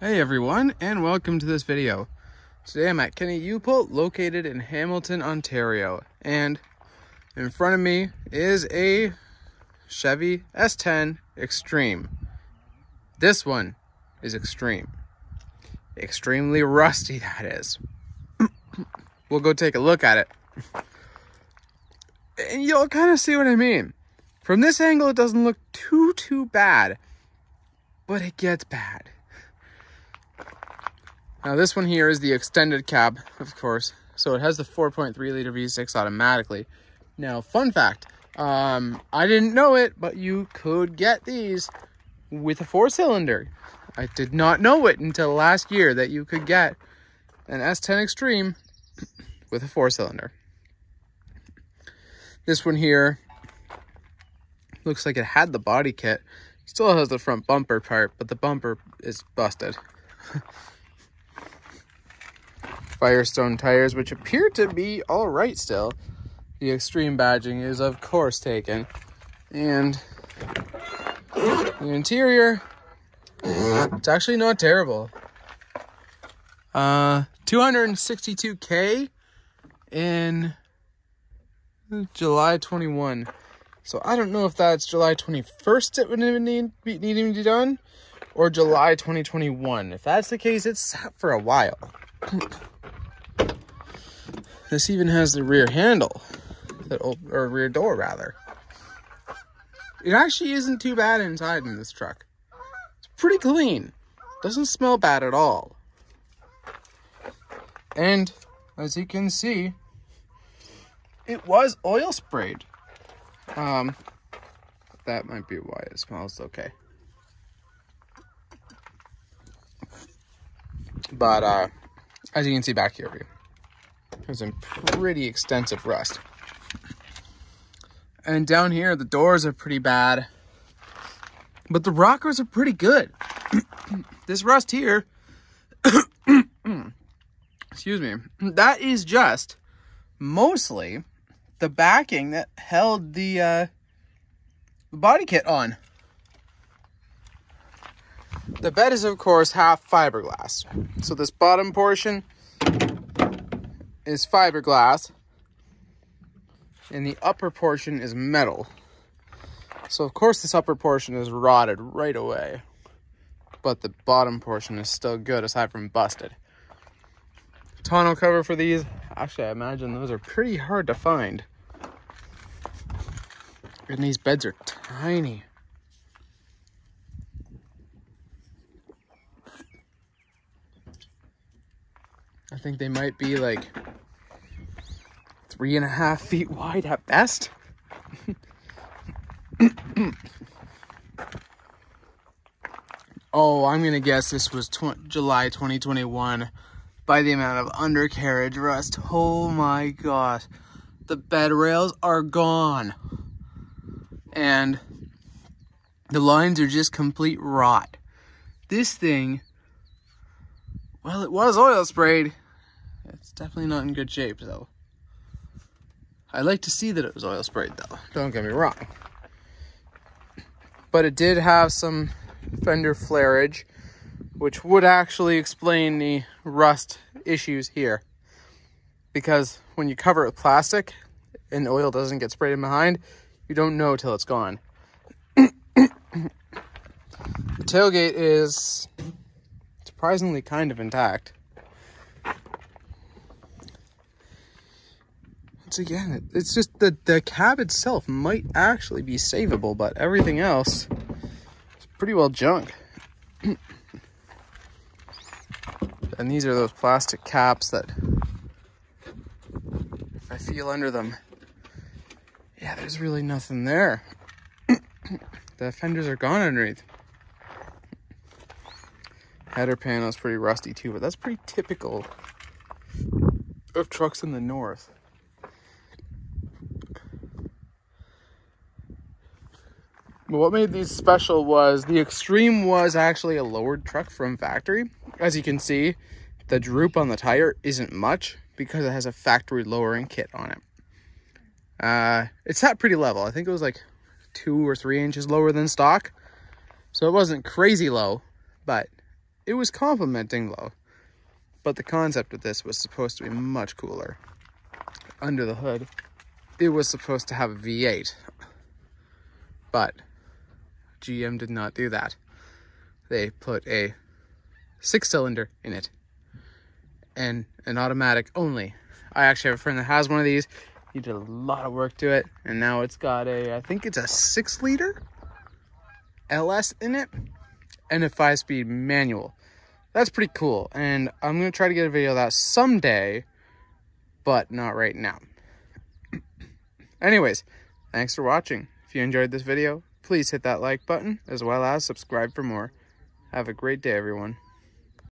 Hey everyone, and welcome to this video. Today I'm at Kenny U-Pull, located in Hamilton, Ontario, and in front of me is a Chevy S10 Extreme. This one is extreme. Extremely rusty, that is. We'll go take a look at it, and you'll kind of see what I mean. From this angle, it doesn't look too bad, but it gets bad. Now this one here is the extended cab, of course, so it has the 4.3 liter V6 automatically. Now, fun fact, I didn't know it, but you could get these with a 4-cylinder. I did not know it until last year that you could get an S10 Extreme with a 4-cylinder. This one here looks like it had the body kit. Still has the front bumper part, but the bumper is busted. Firestone tires, which appear to be all right still. The Extreme badging is, of course, taken. And the interior, it's actually not terrible. 262K in July 21. So I don't know if that's July 21st it would need to be done, or July 2021. If that's the case, it's sat for a while. This even has the rear handle, or rear door rather. It actually isn't too bad inside in this truck. It's pretty clean. Doesn't smell bad at all. And as you can see, it was oil sprayed. That might be why it smells okay. But as you can see back here, there's some pretty extensive rust. And down here, the doors are pretty bad, but the rockers are pretty good. This rust here, excuse me, that is just mostly the backing that held the body kit on. The bed is, of course, half fiberglass. So this bottom portion is fiberglass, and the upper portion is metal. So, of course, this upper portion is rotted right away, but the bottom portion is still good, aside from busted. Tonneau cover for these, actually, I imagine those are pretty hard to find. And these beds are tiny. I think they might be like 3.5 feet wide at best. Oh, I'm gonna guess this was July 2021 by the amount of undercarriage rust. Oh my gosh. The bed rails are gone. And the lines are just complete rot. This thing, well, it was oil sprayed. It's definitely not in good shape, though. I'd like to see that it was oil sprayed, though. Don't get me wrong. But it did have some fender flareage, which would actually explain the rust issues here. Because when you cover it with plastic and oil doesn't get sprayed in behind, you don't know till it's gone. The tailgate is surprisingly kind of intact. Once again, it's just the cab itself might actually be savable, but everything else is pretty well junk. And these are those plastic caps that, if I feel under them, yeah, there's really nothing there. The fenders are gone underneath. Header panel is pretty rusty too, but that's pretty typical of trucks in the north. But what made these special was the Extreme was actually a lowered truck from factory. As you can see, the droop on the tire isn't much because it has a factory lowering kit on it. It's sat pretty level. I think it was like 2 or 3 inches lower than stock. So it wasn't crazy low, but it was complimenting low, but the concept of this was supposed to be much cooler. Under the hood, it was supposed to have a V8, but GM did not do that. They put a 6-cylinder in it and an automatic only. I actually have a friend that has one of these. He did a lot of work to it, and now it's got I think it's a 6-liter LS in it and a 5-speed manual. That's pretty cool, and I'm gonna try to get a video of that someday, but not right now. Anyways, thanks for watching. If you enjoyed this video, please hit that like button as well as subscribe for more. Have a great day, everyone.